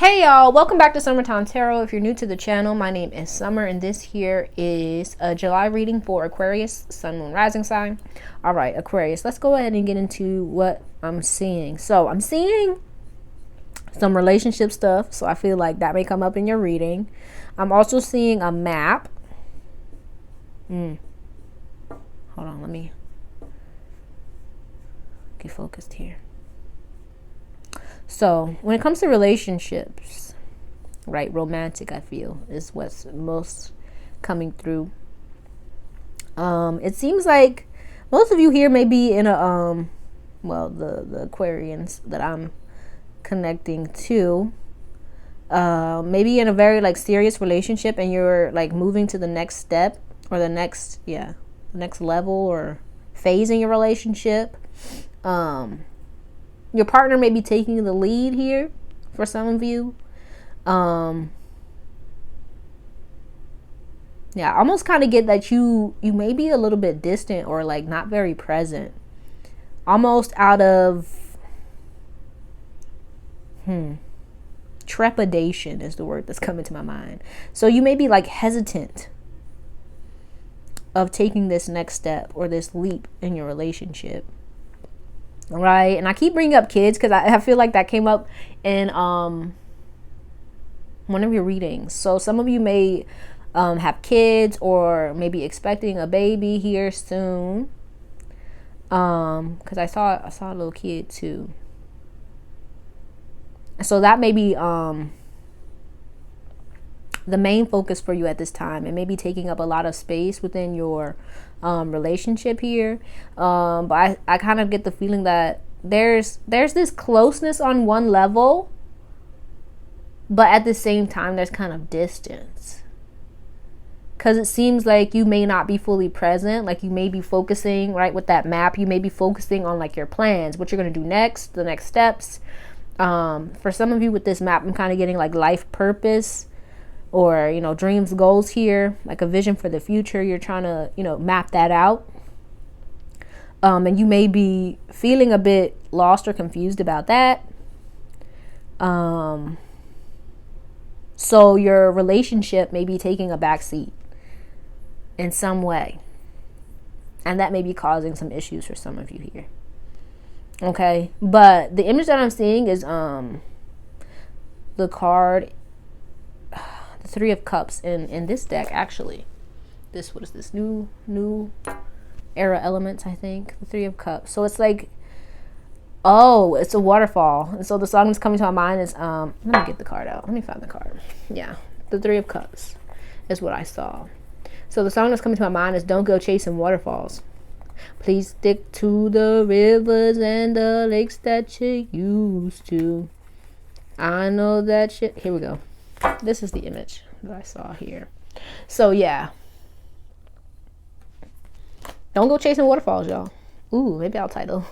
Hey y'all, welcome back to Summertime Tarot. If you're new to the channel, my name is Summer and this here is a July reading for Aquarius, Sun, Moon, Rising sign. All right, Aquarius, let's go ahead and get into what I'm seeing. So I'm seeing some relationship stuff, so I feel like that may come up in your reading. I'm also seeing a map. Hold on, let me get focused here. So when it comes to relationships, right, romantic, I feel is what's most coming through. It seems like most of you here may be in a well, the Aquarians that I'm connecting to, maybe in a very like serious relationship, and you're like moving to the next step or the next level or phase in your relationship. Your partner may be taking the lead here for some of you. Yeah, I almost kind of get that you may be a little bit distant or like not very present. Almost out of trepidation is the word that's coming to my mind. So you may be like hesitant of taking this next step or this leap in your relationship. Right, and I keep bringing up kids because I feel like that came up in one of your readings. So some of you may have kids or maybe expecting a baby here soon. Because I saw a little kid too. So that may be the main focus for you at this time. It may be taking up a lot of space within your relationship here, but I kind of get the feeling that there's this closeness on one level, but at the same time there's kind of distance, because it seems like you may not be fully present. Like you may be focusing, right, with that map, you may be focusing on like your plans, what you're going to do next, the next steps. For some of you with this map, I'm kind of getting like life purpose or, you know, dreams, goals here, like a vision for the future. You're trying to, you know, map that out. And you may be feeling a bit lost or confused about that. So your relationship may be taking a back seat in some way. And that may be causing some issues for some of you here. Okay. But the image that I'm seeing is the card, the Three of Cups in this deck. Actually, what is this new era elements, I think, the Three of Cups. So it's like, oh, it's a waterfall. And so the song that's coming to my mind is let me get the card out, let me find the card. Yeah, the Three of Cups is what I saw. So the song that's coming to my mind is Don't Go Chasing Waterfalls, please stick to the rivers and the lakes that you used to. I know that shit. Here we go. This is the image that I saw here. So yeah, don't go chasing waterfalls, y'all. Ooh, maybe I'll title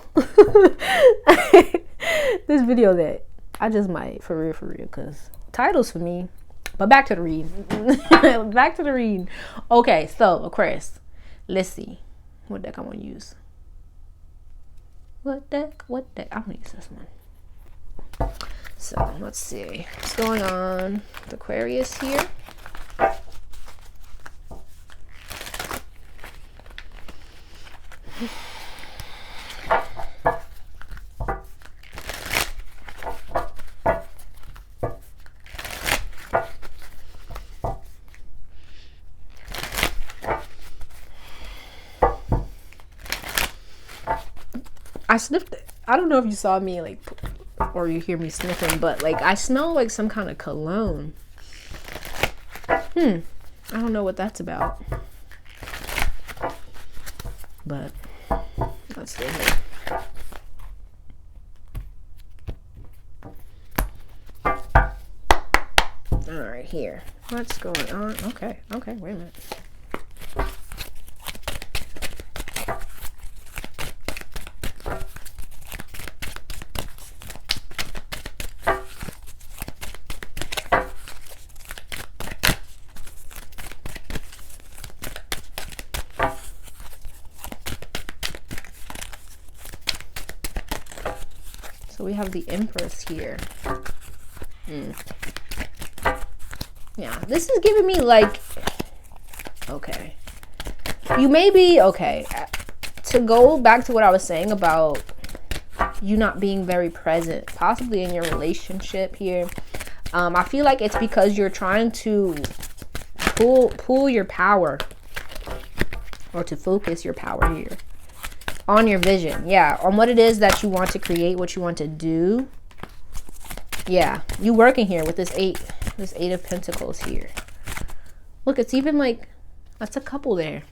this video that. I just might, for real, because titles for me. But back to the read. Back to the read. Okay, so Aquarius, let's see what deck I want to use. What deck? I'm gonna use this one. So let's see what's going on with Aquarius here. I sniffed it. I don't know if you saw me like, or you hear me sniffing, but like I smell like some kind of cologne. I don't know what that's about, but let's see here. All right, here, what's going on? Okay, wait a minute. So we have the Empress here. Yeah, this is giving me like, okay, you may be, okay, to go back to what I was saying about you not being very present, possibly in your relationship here. I feel like it's because you're trying to pull your power, or to focus your power here on your vision. Yeah, on what it is that you want to create, what you want to do. Yeah, you working here with this eight of pentacles here. Look, it's even like, that's a couple there.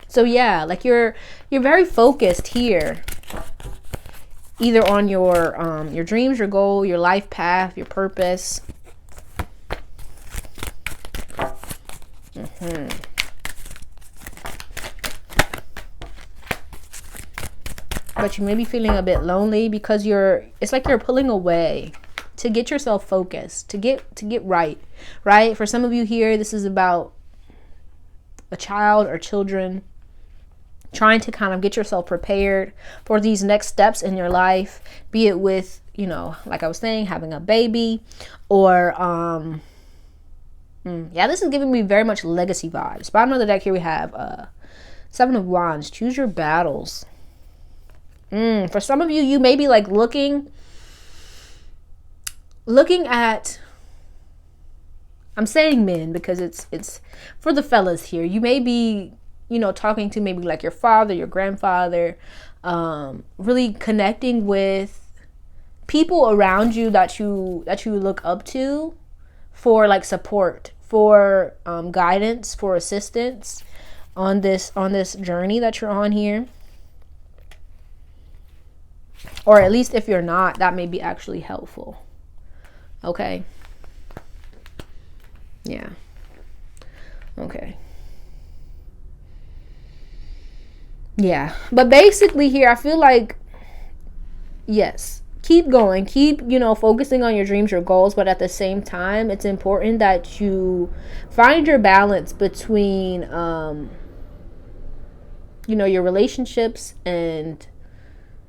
So yeah, like you're very focused here, either on your dreams, your goal, your life path, your purpose. But you may be feeling a bit lonely because it's like you're pulling away to get yourself focused, to get right. For some of you here, this is about a child or children, trying to kind of get yourself prepared for these next steps in your life, be it with, like I was saying, having a baby, or yeah, this is giving me very much legacy vibes. Bottom of the deck here we have Seven of Wands. Choose your battles. For some of you, you may be like looking at, I'm saying men because it's for the fellas here. You may be, talking to maybe like your father, your grandfather, really connecting with people around you that you look up to for like support, for guidance, for assistance on this journey that you're on here. Or at least if you're not, that may be actually helpful. Okay. Yeah. Okay. Yeah. But basically here, I feel like, yes, keep going. Keep, focusing on your dreams, your goals. But at the same time, it's important that you find your balance between, your relationships and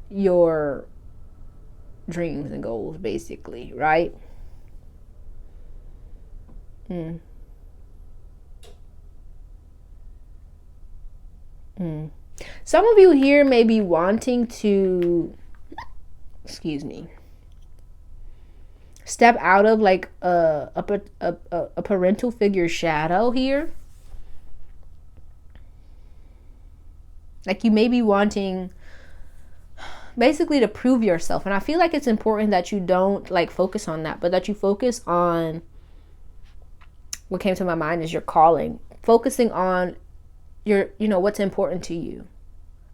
your dreams and goals, basically, right? Some of you here may be wanting to, step out of like a parental figure shadow here. Like you may be wanting basically to prove yourself. And I feel like it's important that you don't like focus on that, but that you focus on what came to my mind is your calling, focusing on your, what's important to you,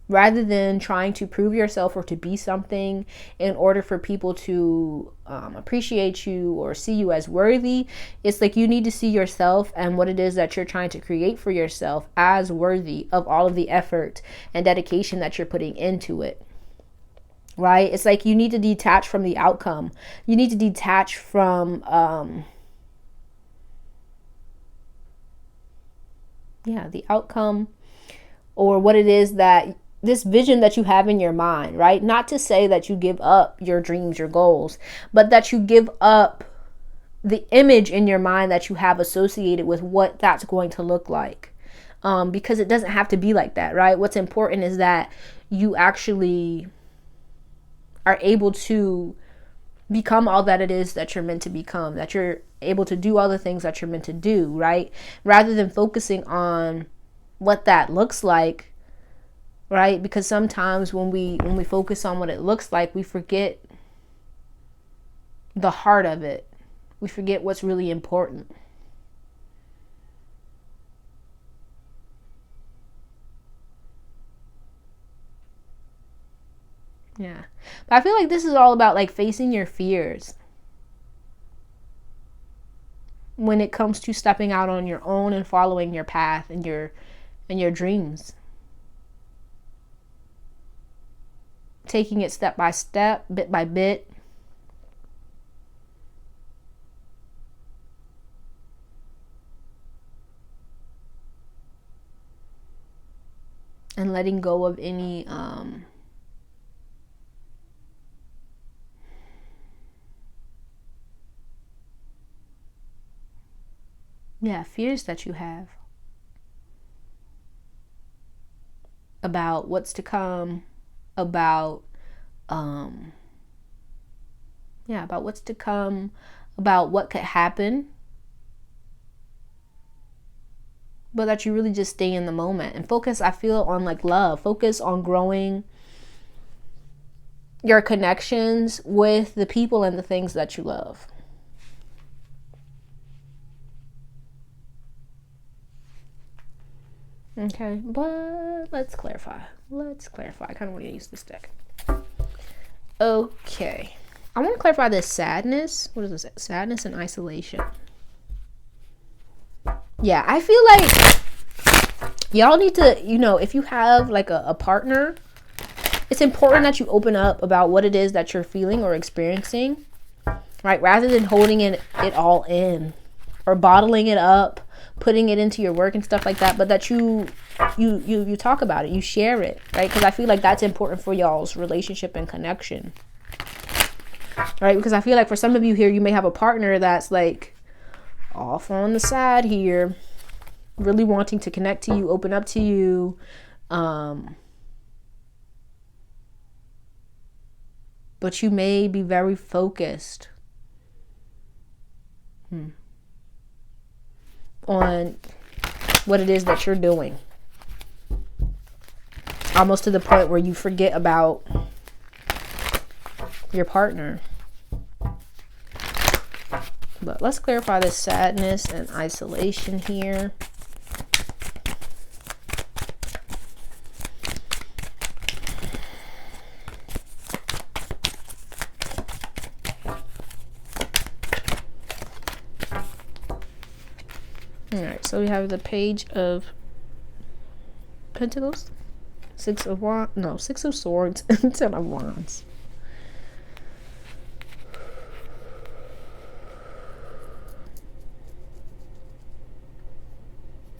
rather than trying to prove yourself or to be something in order for people to appreciate you or see you as worthy. It's like you need to see yourself and what it is that you're trying to create for yourself as worthy of all of the effort and dedication that you're putting into it. Right? It's like you need to detach from the outcome. You need to detach from, the outcome, or what it is that this vision that you have in your mind, right? Not to say that you give up your dreams, your goals, but that you give up the image in your mind that you have associated with what that's going to look like. Because it doesn't have to be like that, right? What's important is that you actually are able to become all that it is that you're meant to become, that you're able to do all the things that you're meant to do, right? Rather than focusing on what that looks like, right? Because sometimes when we focus on what it looks like, we forget the heart of it. We forget what's really important. Yeah. But I feel like this is all about like facing your fears when it comes to stepping out on your own and following your path and your dreams. Taking it step by step, bit by bit. And letting go of any fears that you have about what's to come, about about what's to come, about what could happen, but that you really just stay in the moment and focus, I feel, on like love. Focus on growing your connections with the people and the things that you love. Okay, but let's clarify. I kind of want to use this deck. Okay. I want to clarify this sadness. What is this? Sadness and isolation. Yeah, I feel like y'all need to, if you have like a partner, it's important that you open up about what it is that you're feeling or experiencing, right? Rather than holding it all in or bottling it up, putting it into your work and stuff like that, but that you talk about it, you share it, right? Because I feel like that's important for y'all's relationship and connection, right? Because I feel like for some of you here, you may have a partner that's like off on the side here, really wanting to connect to you, open up to you, but you may be very focused on what it is that you're doing, almost to the point where you forget about your partner. But let's clarify this sadness and isolation here. Alright, so we have the Page of Pentacles, Six of Swords, and Ten of Wands.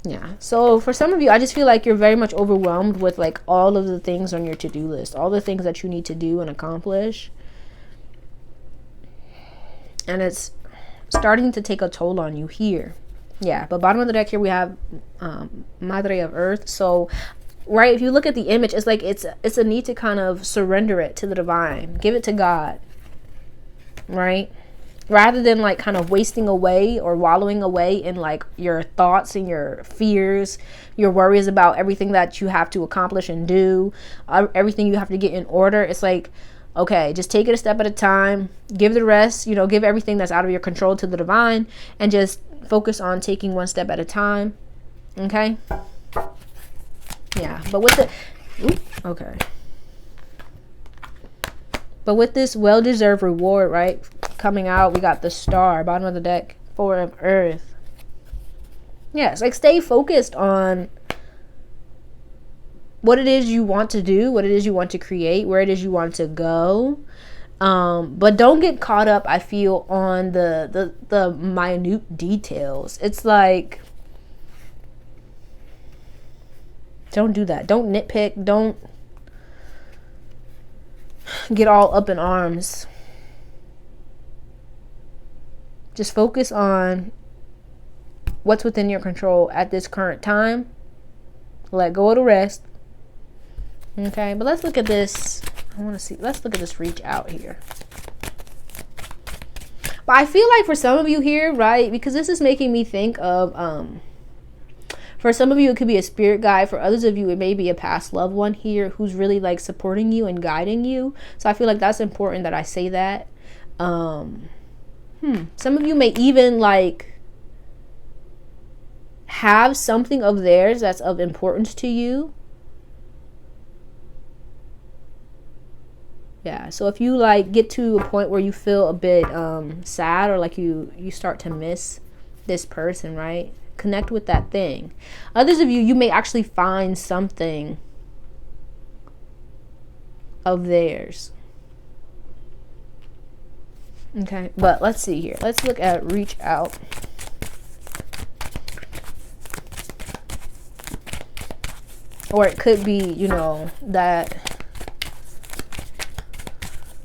Yeah, so for some of you, I just feel like you're very much overwhelmed with like all of the things on your to-do list, all the things that you need to do and accomplish. And it's starting to take a toll on you here. Yeah, but bottom of the deck here we have Madre of Earth. So, right, if you look at the image, it's like it's a need to kind of surrender it to the divine, give it to God, right? Rather than like kind of wasting away or wallowing away in like your thoughts and your fears, your worries about everything that you have to accomplish and do, everything you have to get in order. It's like, okay, just take it a step at a time, give the rest, give everything that's out of your control to the divine, and just focus on taking one step at a time. Okay? Yeah, but with this well-deserved reward, right, coming out, we got the Star, bottom of the deck, Four of Earth. Yeah, it's like stay focused on what it is you want to do, what it is you want to create, where it is you want to go. But don't get caught up, I feel, on the minute details. It's like, don't do that. Don't nitpick. Don't get all up in arms. Just focus on what's within your control at this current time. Let go of the rest. Okay, but let's look at this. Let's look at this reach out here. But I feel like for some of you here, right, because this is making me think of, for some of you, it could be a spirit guide. For others of you, it may be a past loved one here who's really like supporting you and guiding you. So I feel like that's important that I say that. Some of you may even like have something of theirs that's of importance to you. Yeah, so if you like get to a point where you feel a bit sad, or like you start to miss this person, right? Connect with that thing. Others of you, you may actually find something of theirs. Okay, but let's see here. Let's look at reach out. Or it could be, that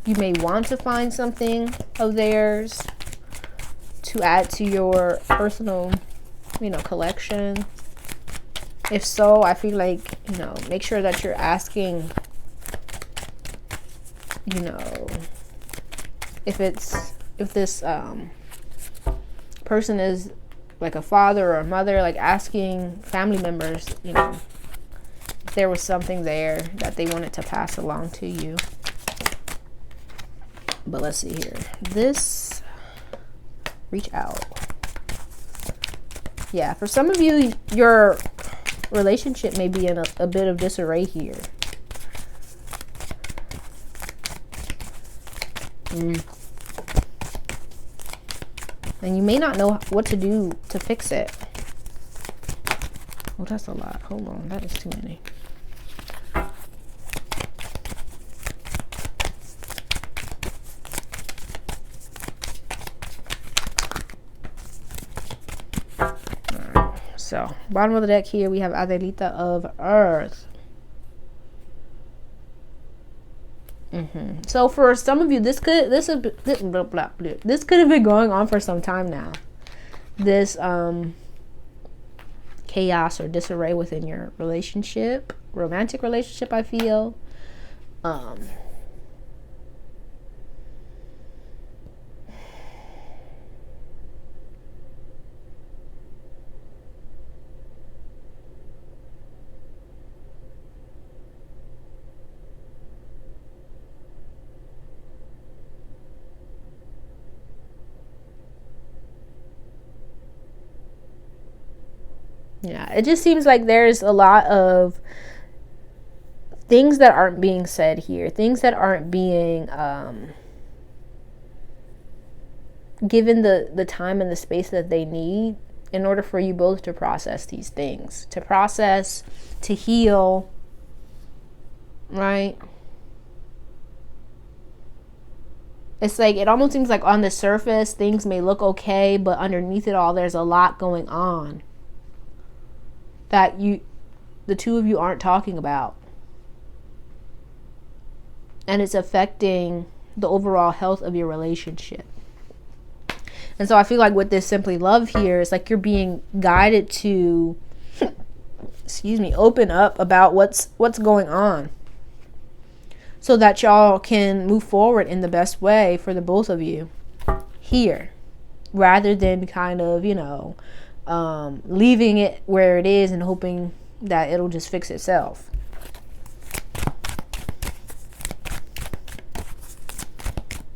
you may want to find something of theirs to add to your personal collection? If so, I feel like, make sure that you're asking, if this person is like a father or a mother, like asking family members, if there was something there that they wanted to pass along to you. But let's see here. This, reach out. Yeah, for some of you, your relationship may be in a bit of disarray here. And you may not know what to do to fix it. Oh, that's a lot. Hold on, that is too many. So, bottom of the deck here, we have Adelita of Earth. So for some of you, this could have been going on for some time now. This chaos or disarray within your relationship, romantic relationship, I feel. Yeah, it just seems like there's a lot of things that aren't being said here, things that aren't being given the time and the space that they need in order for you both to process these things, to process, to heal, right? It's like, it almost seems like on the surface things may look okay, but underneath it all there's a lot going on that the two of you aren't talking about. And it's affecting the overall health of your relationship. And so I feel like with this simply love here, it's like you're being guided to, open up about what's going on, so that y'all can move forward in the best way for the both of you here, rather than kind of, leaving it where it is and hoping that it'll just fix itself.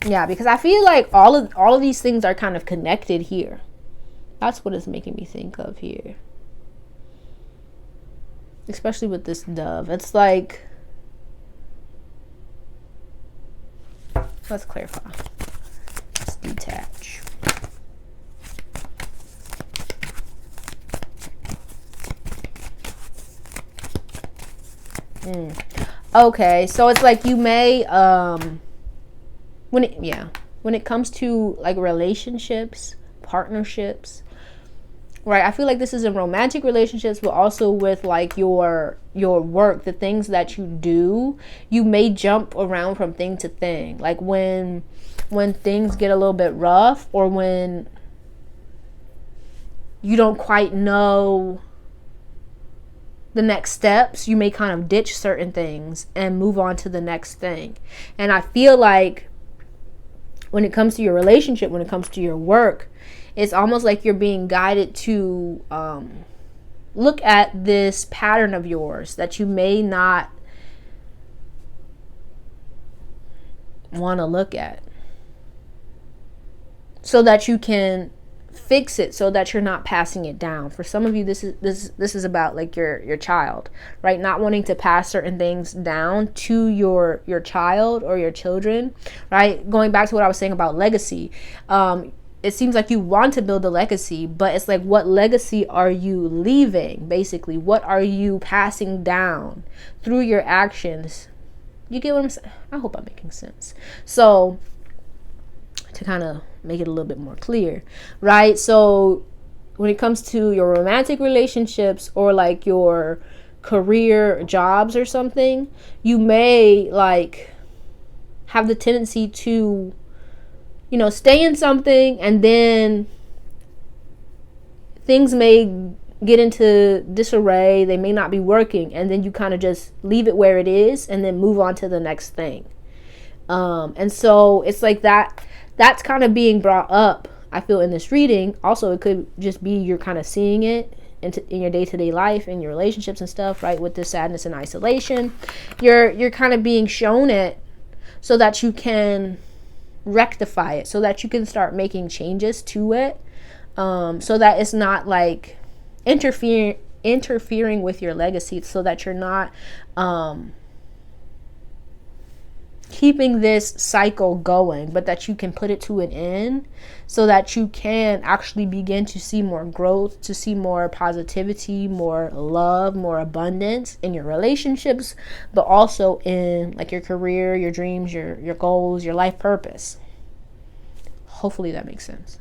Yeah, because I feel like all of these things are kind of connected here. That's what it's making me think of here. Especially with this dove. It's like, let's clarify. Let's detach. Okay, so it's like you may when it comes to like relationships, partnerships, right? I feel like this is in romantic relationships, but also with like your work, the things that you do. You may jump around from thing to thing, like when things get a little bit rough, or when you don't quite know the next steps, you may kind of ditch certain things and move on to the next thing. And I feel like when it comes to your relationship, when it comes to your work, it's almost like you're being guided to look at this pattern of yours that you may not want to look at, so that you can fix it, so that you're not passing it down. For some of you, this is about like your child, right? Not wanting to pass certain things down to your child or your children, right? Going back to what I was saying about legacy, it seems like you want to build a legacy, but it's like, what legacy are you leaving? Basically, what are you passing down through your actions? You get what I'm saying? I hope I'm making sense. So to kind of make it a little bit more clear, right? So when it comes to your romantic relationships, or like your career, jobs or something, you may like have the tendency to, stay in something and then things may get into disarray, they may not be working, and then you kind of just leave it where it is and then move on to the next thing. And so it's like that's kind of being brought up, I feel, in this reading. Also, it could just be you're kind of seeing it in your day-to-day life, in your relationships and stuff, right? With this sadness and isolation, you're kind of being shown it so that you can rectify it, so that you can start making changes to it, so that it's not like interfering with your legacy, so that you're not keeping this cycle going, but that you can put it to an end, so that you can actually begin to see more growth, to see more positivity, more love, more abundance in your relationships, but also in like your career, your dreams, your goals, your life purpose. Hopefully that makes sense.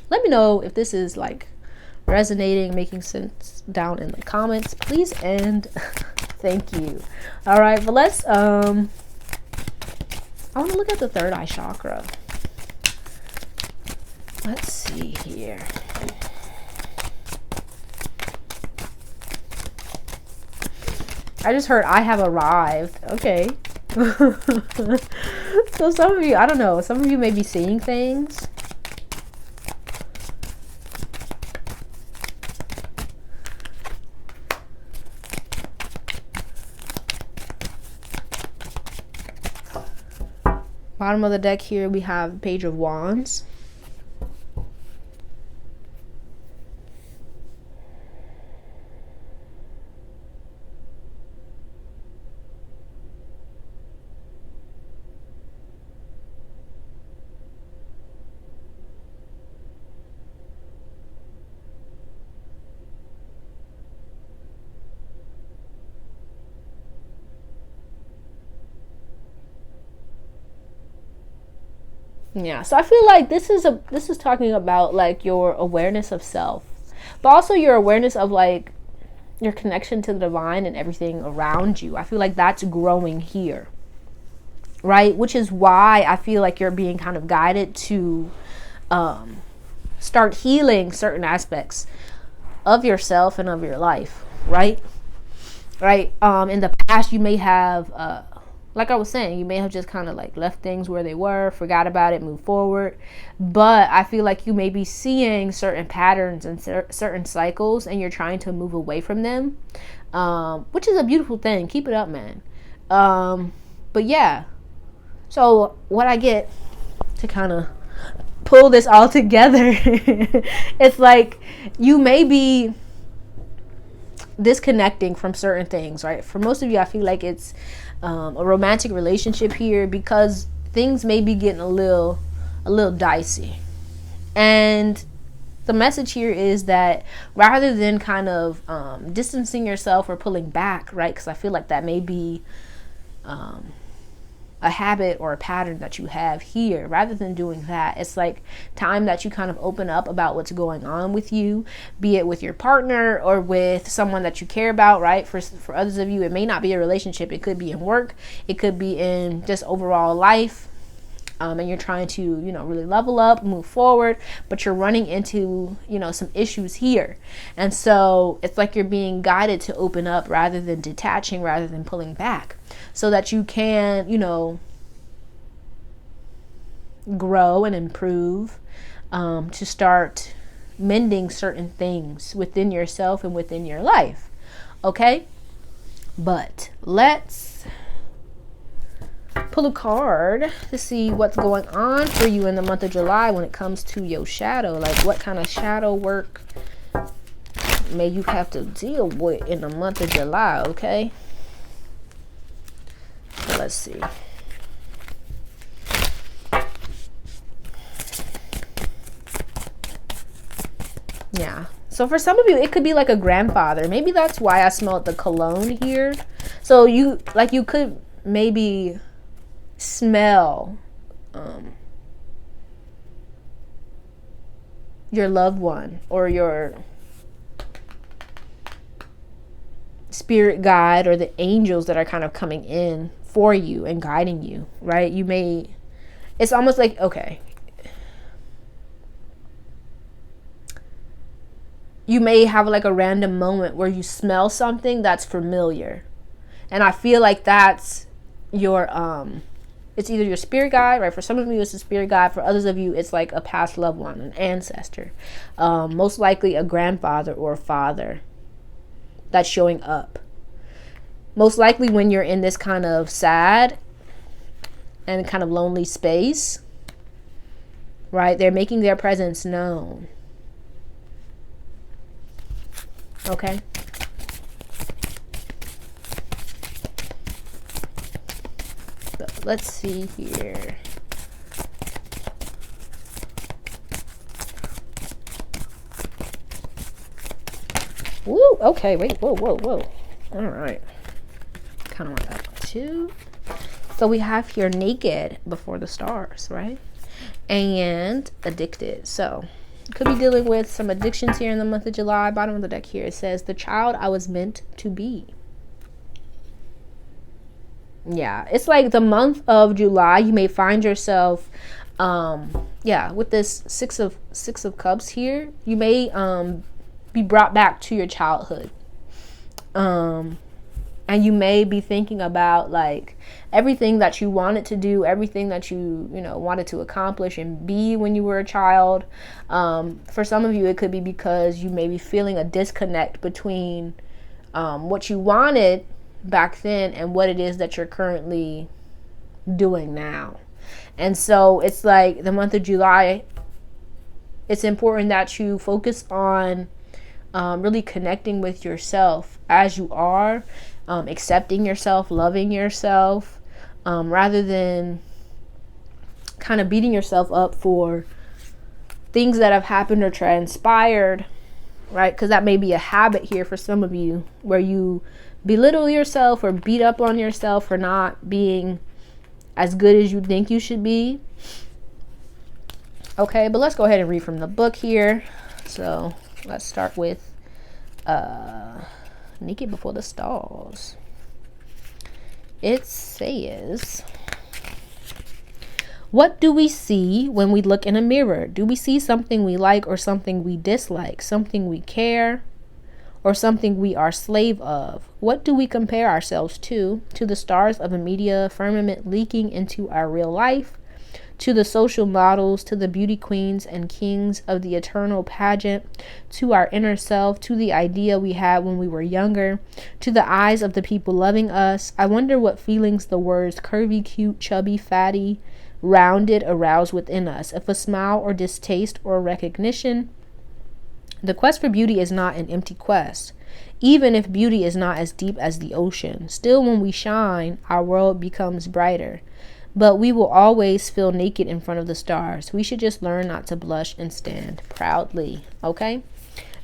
Let me know if this is like resonating, making sense down in the comments, please, and thank you. All right, but let's I want to look at the third eye chakra. Let's see here. I just heard I have arrived. Okay. So some of you, I don't know, some of you may be seeing things. Bottom of the deck here, we have Page of Wands. Yeah, so I feel like this is talking about like your awareness of self, but also your awareness of like your connection to the divine and everything around you. I feel like that's growing here, right? Which is why I feel like you're being kind of guided to start healing certain aspects of yourself and of your life, right? In the past, you may have like I was saying, you may have just kind of like left things where they were, forgot about it, moved forward. But I feel like you may be seeing certain patterns and certain cycles, and you're trying to move away from them, which is a beautiful thing. Keep it up, man. But yeah, so what I get to kind of pull this all together, it's like you may be disconnecting from certain things, right? For most of you, I feel like it's a romantic relationship here, because things may be getting a little dicey. And the message here is that rather than kind of distancing yourself or pulling back, right? Because I feel like that may be a habit or a pattern that you have here. Rather than doing that, it's like time that you kind of open up about what's going on with you, be it with your partner or with someone that you care about, right? For others of you, it may not be a relationship. It could be in work. It could be in just overall life. And you're trying to, really level up, move forward, but you're running into, some issues here. And so it's like you're being guided to open up rather than detaching, rather than pulling back, so that you can, grow and improve, to start mending certain things within yourself and within your life. Okay? But let's pull a card to see what's going on for you in the month of July when it comes to your shadow. Like, what kind of shadow work may you have to deal with in the month of July, okay? So let's see. Yeah. So for some of you, it could be like a grandfather. Maybe that's why I smelled the cologne here. So you could maybe smell your loved one or your spirit guide or the angels that are kind of coming in for you and guiding you, right? It's almost like, okay, you may have like a random moment where you smell something that's familiar. And I feel like that's your it's either your spirit guide, right? For some of you it's a spirit guide, for others of you it's like a past loved one, an ancestor, most likely a grandfather or a father that's showing up. Most likely when you're in this kind of sad and kind of lonely space, right? They're making their presence known. Okay. So let's see here. Woo, okay, wait, whoa. All right. Kind of want that too. So we have here naked before the stars, right? And addicted. So could be dealing with some addictions here in the month of July. Bottom of the deck here, it says the child I was meant to be. Yeah, it's like the month of July, you may find yourself with this six of cups here, you may be brought back to your childhood. And you may be thinking about like everything that you wanted to do, everything that you wanted to accomplish and be when you were a child. For some of you, it could be because you may be feeling a disconnect between what you wanted back then and what it is that you're currently doing now. And so it's like the month of July, it's important that you focus on really connecting with yourself as you are. Accepting yourself, loving yourself, rather than kind of beating yourself up for things that have happened or transpired, right? Because that may be a habit here for some of you where you belittle yourself or beat up on yourself for not being as good as you think you should be. Okay, but let's go ahead and read from the book here. So let's start with naked before the stars. It says, what do we see when we look in a mirror? Do we see something we like or something we dislike? Something we care or something we are slave of? What do we compare ourselves to? To the stars of a media firmament leaking into our real life? To the social models, to the beauty queens and kings of the eternal pageant, to our inner self, to the idea we had when we were younger, to the eyes of the people loving us? I wonder what feelings the words curvy, cute, chubby, fatty, rounded arouse within us. If a smile or distaste or recognition. The quest for beauty is not an empty quest. Even if beauty is not as deep as the ocean, still when we shine, our world becomes brighter. But we will always feel naked in front of the stars. We should just learn not to blush and stand proudly. Okay?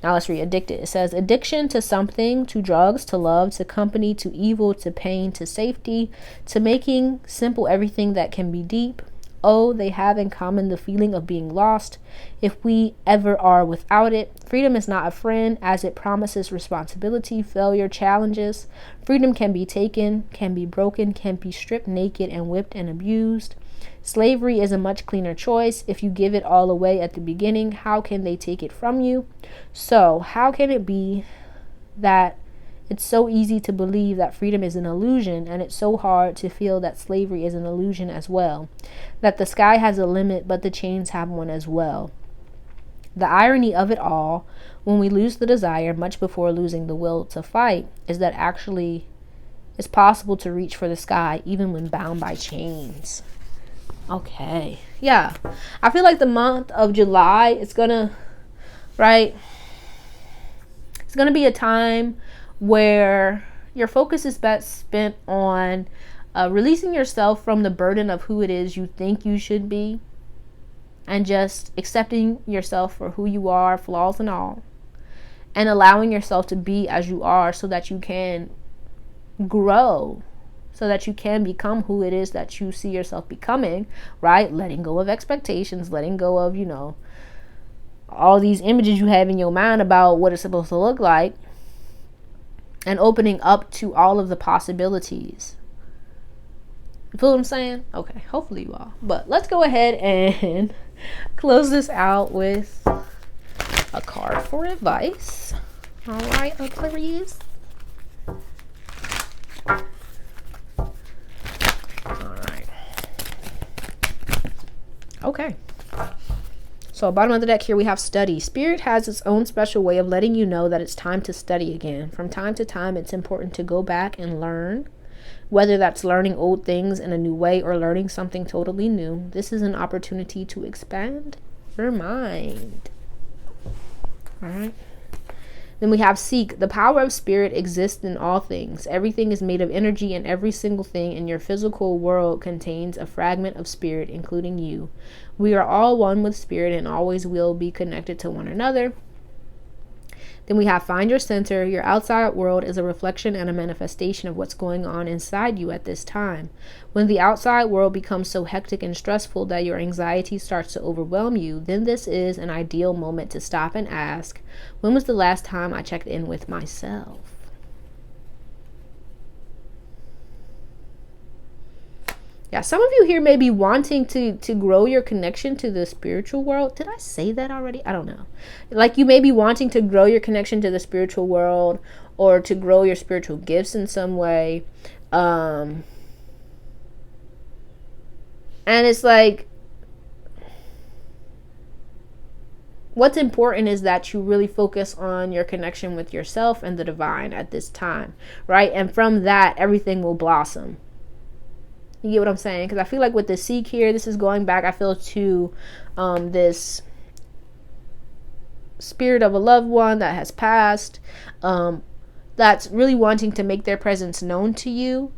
Now let's read addicted. It says, addiction to something, to drugs, to love, to company, to evil, to pain, to safety, to making simple everything that can be deep. Oh, they have in common the feeling of being lost, if we ever are without it. Freedom is not a friend, as it promises responsibility, failure, challenges. Freedom can be taken, can be broken, can be stripped naked and whipped and abused. Slavery is a much cleaner choice. If you give it all away at the beginning, how can they take it from you? So, how can it be that it's so easy to believe that freedom is an illusion, and it's so hard to feel that slavery is an illusion as well? That the sky has a limit, but the chains have one as well. The irony of it all, when we lose the desire much before losing the will to fight, is that actually it's possible to reach for the sky even when bound by chains. Okay. Yeah. I feel like the month of July, it's gonna be a time where your focus is best spent on releasing yourself from the burden of who it is you think you should be, and just accepting yourself for who you are, flaws and all, and allowing yourself to be as you are so that you can grow, so that you can become who it is that you see yourself becoming, right? Letting go of expectations, letting go of, all these images you have in your mind about what it's supposed to look like, and opening up to all of the possibilities. You feel what I'm saying? Okay, hopefully you are. But let's go ahead and close this out with a card for advice. All right, Aquarius. All right. Okay. So bottom of the deck here we have study. Spirit has its own special way of letting you know that it's time to study again. From time to time, it's important to go back and learn. Whether that's learning old things in a new way or learning something totally new, this is an opportunity to expand your mind. All right. Then we have seek. The power of spirit exists in all things. Everything is made of energy, and every single thing in your physical world contains a fragment of spirit, including you. We are all one with spirit and always will be connected to one another. Then we have find your center. Your outside world is a reflection and a manifestation of what's going on inside you at this time. When the outside world becomes so hectic and stressful that your anxiety starts to overwhelm you, then this is an ideal moment to stop and ask, when was the last time I checked in with myself? Yeah, some of you here may be wanting to grow your connection to the spiritual world. Did I say that already? I don't know. Like you may be wanting to grow your connection to the spiritual world or to grow your spiritual gifts in some way. And it's like, what's important is that you really focus on your connection with yourself and the divine at this time, right? And from that, everything will blossom. You get what I'm saying? Because I feel like with the seek here, this is going back, I feel, to this spirit of a loved one that has passed, that's really wanting to make their presence known to you.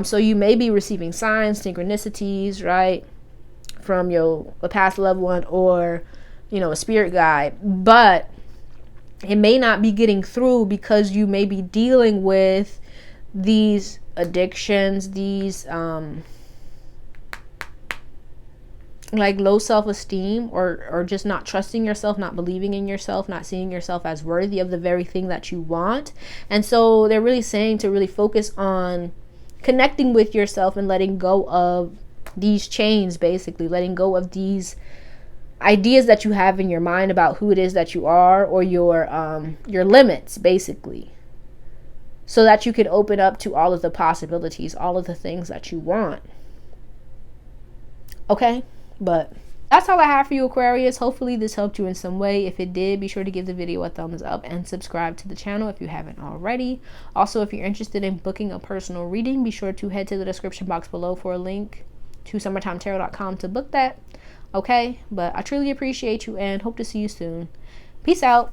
So you may be receiving signs, synchronicities, right, from a past loved one or, a spirit guide. But it may not be getting through because you may be dealing with these addictions, these like low self-esteem or just not trusting yourself, not believing in yourself, not seeing yourself as worthy of the very thing that you want. And so they're really saying to really focus on connecting with yourself and letting go of these chains, basically letting go of these ideas that you have in your mind about who it is that you are, or your limits, basically, so that you can open up to all of the possibilities, all of the things that you want. Okay, but that's all I have for you, Aquarius. Hopefully this helped you in some way. If it did, be sure to give the video a thumbs up and subscribe to the channel if you haven't already. Also, if you're interested in booking a personal reading, be sure to head to the description box below for a link to summertimetarot.com to book that. Okay, but I truly appreciate you and hope to see you soon. Peace out.